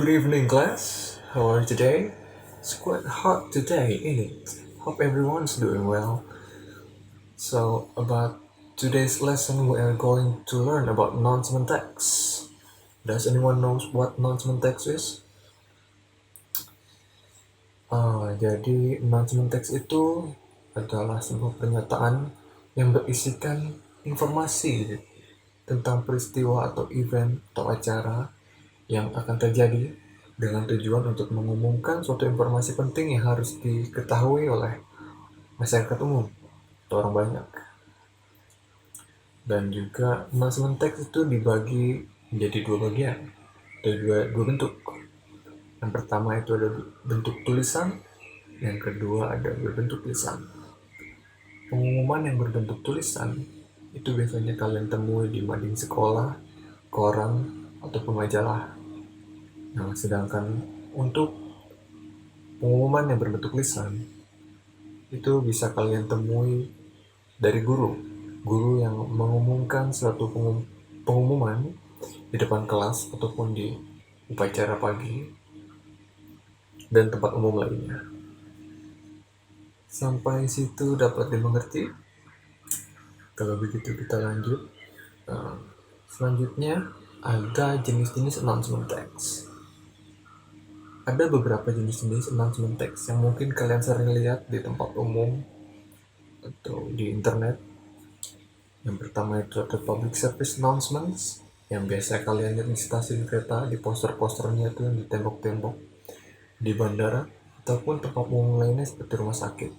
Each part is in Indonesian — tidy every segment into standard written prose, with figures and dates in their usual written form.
Good evening, class. How are you today? It's quite hot today, isn't it? Hope everyone's doing well. So, about today's lesson, we are going to learn about announcement text. Does anyone knows what announcement text is? Jadi announcement text itu adalah sebuah pernyataan yang berisikan informasi tentang peristiwa atau event atau acara yang akan terjadi dengan tujuan untuk mengumumkan suatu informasi penting yang harus diketahui oleh masyarakat umum atau orang banyak. Dan juga announcement text itu dibagi menjadi dua bagian, ada dua bentuk. Yang pertama itu ada bentuk tulisan, yang kedua ada berbentuk lisan. Pengumuman yang berbentuk tulisan itu biasanya kalian temui di mading sekolah, koran, ataupun majalah. Nah, sedangkan untuk pengumuman yang berbentuk lisan itu bisa kalian temui dari guru yang mengumumkan suatu pengumuman di depan kelas ataupun di upacara pagi dan tempat umum lainnya. Sampai situ dapat dimengerti? Kalau begitu kita lanjut. Selanjutnya ada jenis-jenis announcement text. Ada beberapa jenis-jenis announcement text yang mungkin kalian sering lihat di tempat umum atau di internet. Yang pertama itu ada public service announcements, yang biasa kalian lihat di stasiun kereta, di poster-posternya itu di tembok-tembok, di bandara, ataupun tempat umum lainnya seperti rumah sakit.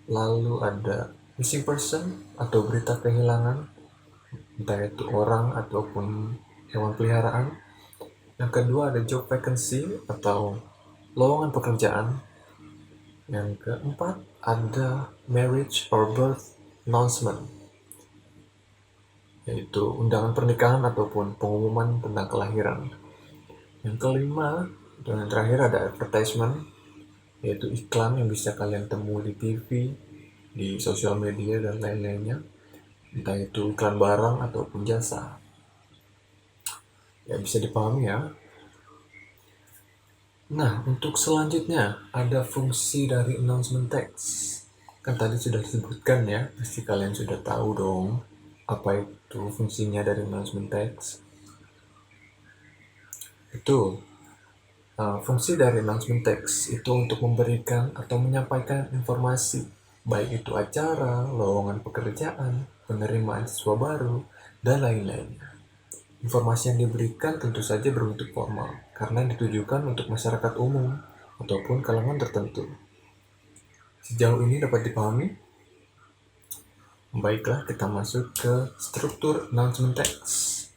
Lalu ada missing person atau berita kehilangan, entah itu orang ataupun hewan peliharaan. Yang kedua ada job vacancy atau lowongan pekerjaan. Yang keempat ada marriage or birth announcement, yaitu undangan pernikahan ataupun pengumuman tentang kelahiran. Yang kelima dan yang terakhir ada advertisement, yaitu iklan yang bisa kalian temui di TV, di sosial media dan lain-lainnya, entah itu iklan barang ataupun jasa. Ya, bisa dipahami ya. Nah, untuk selanjutnya ada fungsi dari announcement text. Kan tadi sudah disebutkan ya, pasti kalian sudah tahu dong apa itu fungsinya dari announcement text. Itu fungsi dari announcement text itu untuk memberikan atau menyampaikan informasi, baik itu acara, lowongan pekerjaan, penerimaan siswa baru, dan lain-lainnya. Informasi yang diberikan tentu saja berbentuk formal, karena ditujukan untuk masyarakat umum ataupun kalangan tertentu. Sejauh ini dapat dipahami? Baiklah, kita masuk ke struktur announcement text.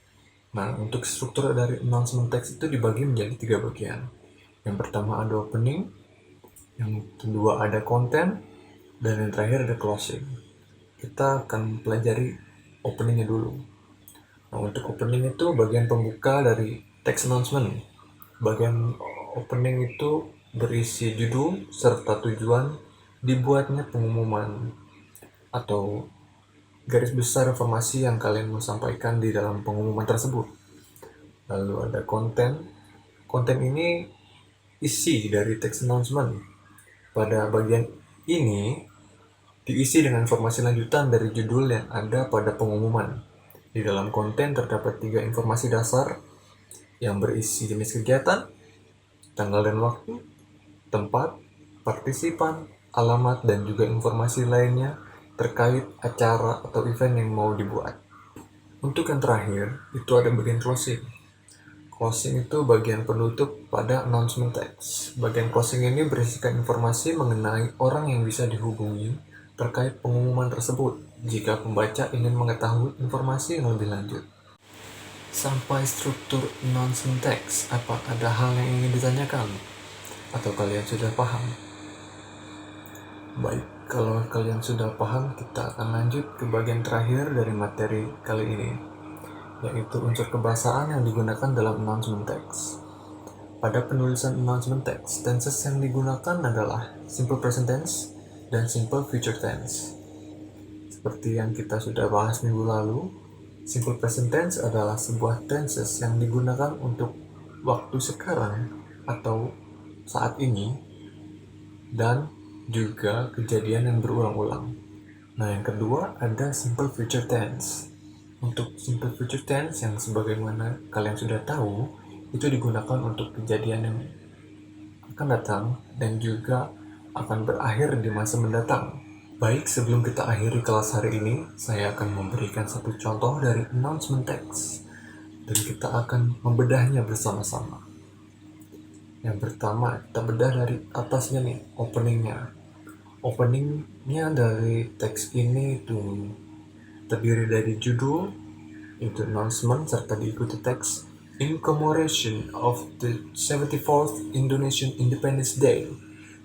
Nah, untuk struktur dari announcement text itu dibagi menjadi 3 bagian. Yang pertama ada opening, yang kedua ada konten, dan yang terakhir ada closing. Kita akan pelajari openingnya dulu. Nah, untuk opening itu bagian pembuka dari text announcement. Bagian opening itu berisi judul serta tujuan dibuatnya pengumuman atau garis besar informasi yang kalian mau sampaikan di dalam pengumuman tersebut. Lalu ada konten. Konten ini isi dari text announcement. Pada bagian ini diisi dengan informasi lanjutan dari judul yang ada pada pengumuman. Di dalam konten terdapat 3 informasi dasar yang berisi jenis kegiatan, tanggal dan waktu, tempat, partisipan, alamat, dan juga informasi lainnya terkait acara atau event yang mau dibuat. Untuk yang terakhir, itu ada bagian closing. Closing itu bagian penutup pada announcement text. Bagian closing ini berisikan informasi mengenai orang yang bisa dihubungi terkait pengumuman tersebut jika pembaca ingin mengetahui informasi yang lebih lanjut. Sampai struktur announcement text, apa ada hal yang ingin ditanyakan? Atau kalian sudah paham? Baik, kalau kalian sudah paham, kita akan lanjut ke bagian terakhir dari materi kali ini, yaitu unsur kebahasaan yang digunakan dalam announcement text. Pada penulisan announcement text, tenses yang digunakan adalah simple present tense dan simple future tense. Seperti yang kita sudah bahas minggu lalu, simple present tense adalah sebuah tenses yang digunakan untuk waktu sekarang atau saat ini, dan juga kejadian yang berulang-ulang. Nah, yang kedua ada simple future tense. Untuk simple future tense yang sebagaimana kalian sudah tahu, itu digunakan untuk kejadian yang akan datang dan juga akan berakhir di masa mendatang. Baik, sebelum kita akhiri kelas hari ini, saya akan memberikan satu contoh dari announcement text dan kita akan membedahnya bersama-sama. Yang pertama, kita bedah dari atasnya nih, openingnya. Openingnya dari teks ini itu terdiri dari judul, itu announcement, serta diikuti teks in commemoration of the 74th Indonesian Independence Day.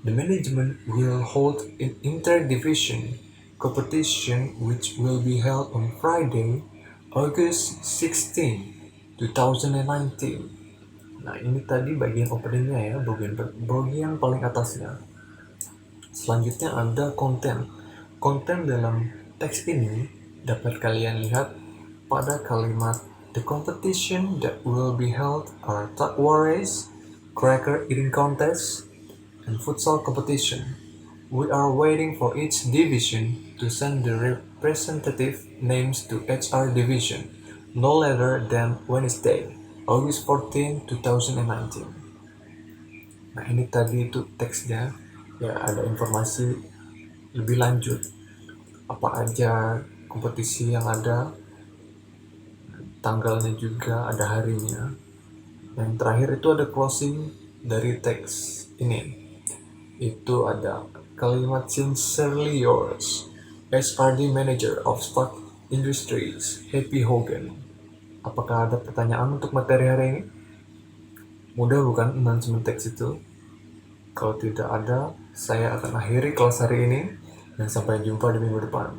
The management will hold an inter-division competition which will be held on Friday, August 16, 2019. Nah, ini tadi bagian openingnya ya, bagian paling atasnya. Selanjutnya ada konten. Konten dalam teks ini dapat kalian lihat pada kalimat the competition that will be held are tug war race, cracker eating contest, and futsal competition. We are waiting for each division to send the representative names to HR division no later than Wednesday, August 14, 2019. Nah, ini tadi itu teksnya. Ya, ada informasi lebih lanjut. Apa aja kompetisi yang ada, tanggalnya juga, ada harinya. Yang terakhir itu ada closing dari teks ini. Itu ada kalimat sincerely yours, SRD Manager of Stock Industries, Happy Hogan. Apakah ada pertanyaan untuk materi hari ini? Mudah bukan announcement teks itu? Kalau tidak ada, saya akan akhiri kelas hari ini dan sampai jumpa di minggu depan.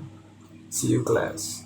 See you class.